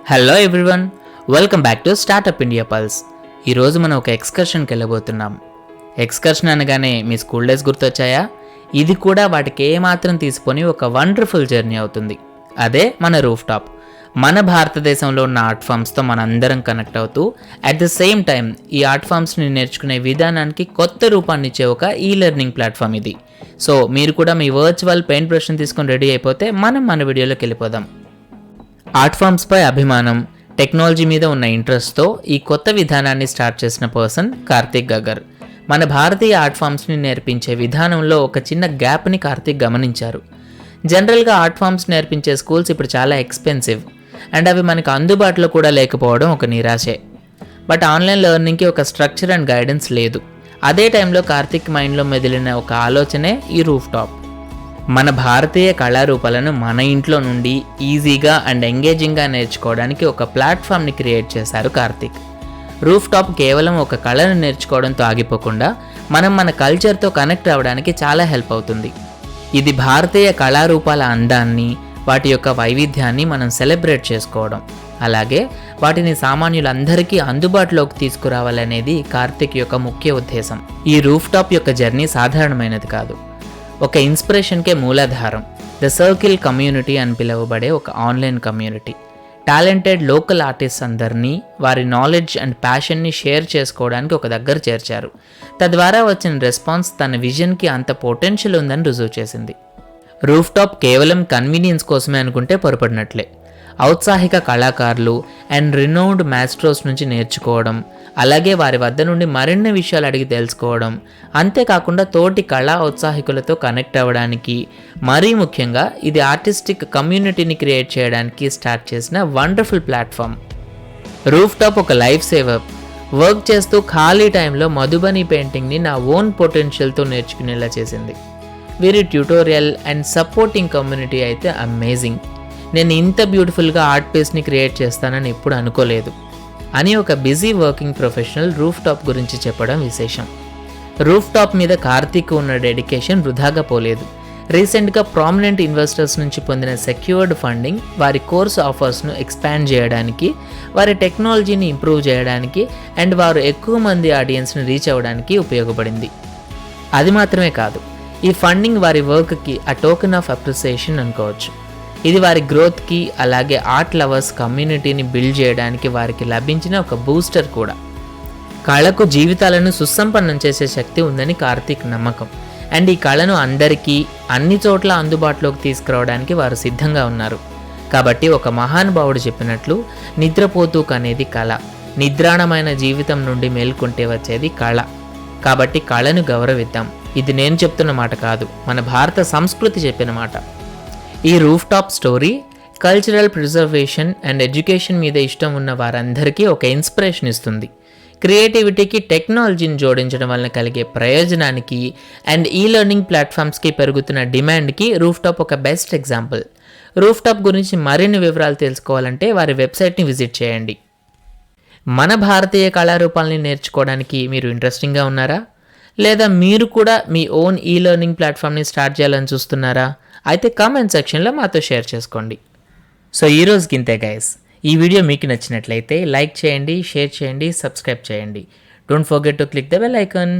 Hello everyone, welcome back to startup India pulse. ఈరోజు మనం ఒక ఎక్స్కర్షన్కి వెళ్ళబోతున్నాం. ఎక్స్కర్షన్ అనగానే మీ స్కూల్ డేస్ గుర్తొచ్చాయా? ఇది కూడా వాటికి ఏమాత్రం తీసుకొని ఒక వండర్ఫుల్ జర్నీ అవుతుంది. అదే మన రూఫ్ టాప్. మన భారతదేశంలో ఉన్న ఆర్ట్ ఫామ్స్తో మనందరం కనెక్ట్ అవుతూ అట్ ద సేమ్ టైం ఈ ఆర్ట్ ఫామ్స్ని నేర్చుకునే విధానానికి కొత్త రూపాన్ని ఇచ్చే ఒక ఈ లెర్నింగ్ ప్లాట్ఫామ్ ఇది. సో మీరు కూడా మీ వర్చువల్ పెయింట్ బ్రష్ని తీసుకొని రెడీ అయిపోతే మనం మన వీడియోలోకి వెళ్ళిపోదాం. ఆర్ట్ ఫామ్స్పై అభిమానం, టెక్నాలజీ మీద ఉన్న ఇంట్రెస్ట్తో ఈ కొత్త విధానాన్ని స్టార్ట్ చేసిన పర్సన్ కార్తిక్ గగ్గర్. మన భారతీయ ఆర్ట్ ఫామ్స్ని నేర్పించే విధానంలో ఒక చిన్న గ్యాప్ని కార్తిక్ గమనించారు. జనరల్గా ఆర్ట్ ఫామ్స్ నేర్పించే స్కూల్స్ ఇప్పుడు చాలా ఎక్స్పెన్సివ్ అండ్ అవి మనకు అందుబాటులో కూడా లేకపోవడం ఒక నిరాశే. బట్ ఆన్లైన్ లెర్నింగ్కి ఒక స్ట్రక్చర్ అండ్ గైడెన్స్ లేదు. అదే టైంలో కార్తిక్ మైండ్లో మెదిలిన ఒక ఆలోచనే ఈ రూఫ్ టాప్. మన భారతీయ కళారూపాలను మన ఇంట్లో నుండి ఈజీగా అండ్ ఎంగేజింగ్గా నేర్చుకోవడానికి ఒక ప్లాట్ఫామ్ని క్రియేట్ చేశారు కార్తిక్. రూఫ్ టాప్ కేవలం ఒక కళను నేర్చుకోవడంతో ఆగిపోకుండా మనం మన కల్చర్తో కనెక్ట్ అవ్వడానికి చాలా హెల్ప్ అవుతుంది. ఇది భారతీయ కళారూపాల అందాన్ని, వాటి యొక్క వైవిధ్యాన్ని మనం సెలబ్రేట్ చేసుకోవడం, అలాగే వాటిని సామాన్యులందరికీ అందుబాటులోకి తీసుకురావాలనేది కార్తిక్ యొక్క ముఖ్య ఉద్దేశం. ఈ రూఫ్ టాప్ యొక్క జర్నీ సాధారణమైనది కాదు. ఒక ఇన్స్పిరేషన్కే మూలాధారం ద సర్కిల్ కమ్యూనిటీ అని పిలువబడే ఒక online community. Talented local artist అందరినీ వారి నాలెడ్జ్ అండ్ ప్యాషన్ని షేర్ చేసుకోవడానికి ఒక దగ్గర చేర్చారు. తద్వారా వచ్చిన రెస్పాన్స్ తన విజన్కి అంత పొటెన్షియల్ ఉందని రుజువు చేసింది. రూఫ్ టాప్ కేవలం కన్వీనియన్స్ కోసమే అనుకుంటే పొరపడినట్లే. ఔత్సాహిక కళాకారులు అండ్ రినౌండ్ మాస్ట్రోస్ నుంచి నేర్చుకోవడం, అలాగే వారి వద్ద నుండి మరిన్ని విషయాలు అడిగి తెలుసుకోవడం, అంతేకాకుండా తోటి కళా ఔత్సాహికులతో కనెక్ట్ అవ్వడానికి, మరీ ముఖ్యంగా ఇది ఆర్టిస్టిక్ కమ్యూనిటీని క్రియేట్ చేయడానికి స్టార్ట్ చేసిన వండర్ఫుల్ ప్లాట్ఫామ్. రూఫ్ టాప్ ఒక లైఫ్ సేవర్. వర్క్ చేస్తూ ఖాళీ టైంలో మధుబని పెయింటింగ్ని నా ఓన్ పొటెన్షియల్తో నేర్చుకునేలా చేసింది. వీరి ట్యూటోరియల్ అండ్ సపోర్టింగ్ కమ్యూనిటీ అయితే అమేజింగ్. నేను ఇంత బ్యూటిఫుల్గా ఆర్ట్ పీస్ని క్రియేట్ చేస్తానని ఎప్పుడు అనుకోలేదు అని ఒక busy working professional roof top గురించి చెప్పడం విశేషం. రూఫ్ టాప్ మీద కార్తిక్ ఉన్న డెడికేషన్ వృధాగా పోలేదు. రీసెంట్గా ప్రామినెంట్ ఇన్వెస్టర్స్ నుంచి పొందిన సెక్యూర్డ్ ఫండింగ్ వారి కోర్స్ ఆఫర్స్ను ఎక్స్పాండ్ చేయడానికి, వారి టెక్నాలజీని ఇంప్రూవ్ చేయడానికి అండ్ వారు ఎక్కువ మంది ఆడియన్స్ని రీచ్ అవ్వడానికి ఉపయోగపడింది. అది మాత్రమే కాదు, ఈ ఫండింగ్ వారి వర్క్కి ఆ టోకెన్ ఆఫ్ అప్రిసియేషన్ అనుకోవచ్చు. ఇది వారి గ్రోత్కి, అలాగే ఆర్ట్ లవర్స్ కమ్యూనిటీని బిల్డ్ చేయడానికి వారికి లభించిన ఒక బూస్టర్ కూడా. కళకు జీవితాలను సుసంపన్నం చేసే శక్తి ఉందని కార్తిక్ నమ్మకం అండ్ ఈ కళను అందరికీ అన్ని చోట్ల అందుబాటులోకి తీసుకురావడానికి వారు సిద్ధంగా ఉన్నారు. కాబట్టి ఒక మహానుభావుడు చెప్పినట్లు, నిద్రపోతూ కనేది కళ, నిద్రాణమైన జీవితం నుండి మేల్కొంటే వచ్చేది కళ. కాబట్టి కళను గౌరవిద్దాం. ఇది నేను చెప్తున్న మాట కాదు, మన భారత సంస్కృతి చెప్పిన మాట. ఈ roof top story cultural preservation and education మీద ఇష్టం ఉన్న వారందరికీ ఒక ఇన్స్పిరేషన్ ఇస్తుంది. క్రియేటివిటీకి టెక్నాలజీని జోడించడం వలన కలిగే ప్రయోజనానికి అండ్ ఈ లెర్నింగ్ ప్లాట్ఫామ్స్కి పెరుగుతున్న డిమాండ్కి రూఫ్ టాప్ ఒక బెస్ట్ ఎగ్జాంపుల్. రూఫ్ టాప్ గురించి మరిన్ని వివరాలు తెలుసుకోవాలంటే వారి వెబ్సైట్ని విజిట్ చేయండి. మన భారతీయ కళారూపాలని నేర్చుకోవడానికి మీరు ఇంట్రెస్టింగ్గా ఉన్నారా? లేదా మీరు కూడా మీ ఓన్ ఈ లెర్నింగ్ ప్లాట్ఫామ్ని స్టార్ట్ చేయాలని చూస్తున్నారా? అయితే కామెంట్ సెక్షన్లో మాతో షేర్ చేసుకోండి. సో ఈరోజుకి ఇంతే గైస్. ఈ వీడియో మీకు నచ్చినట్లయితే లైక్ చేయండి, షేర్ చేయండి, సబ్స్క్రైబ్ చేయండి. Don't forget to click the bell icon.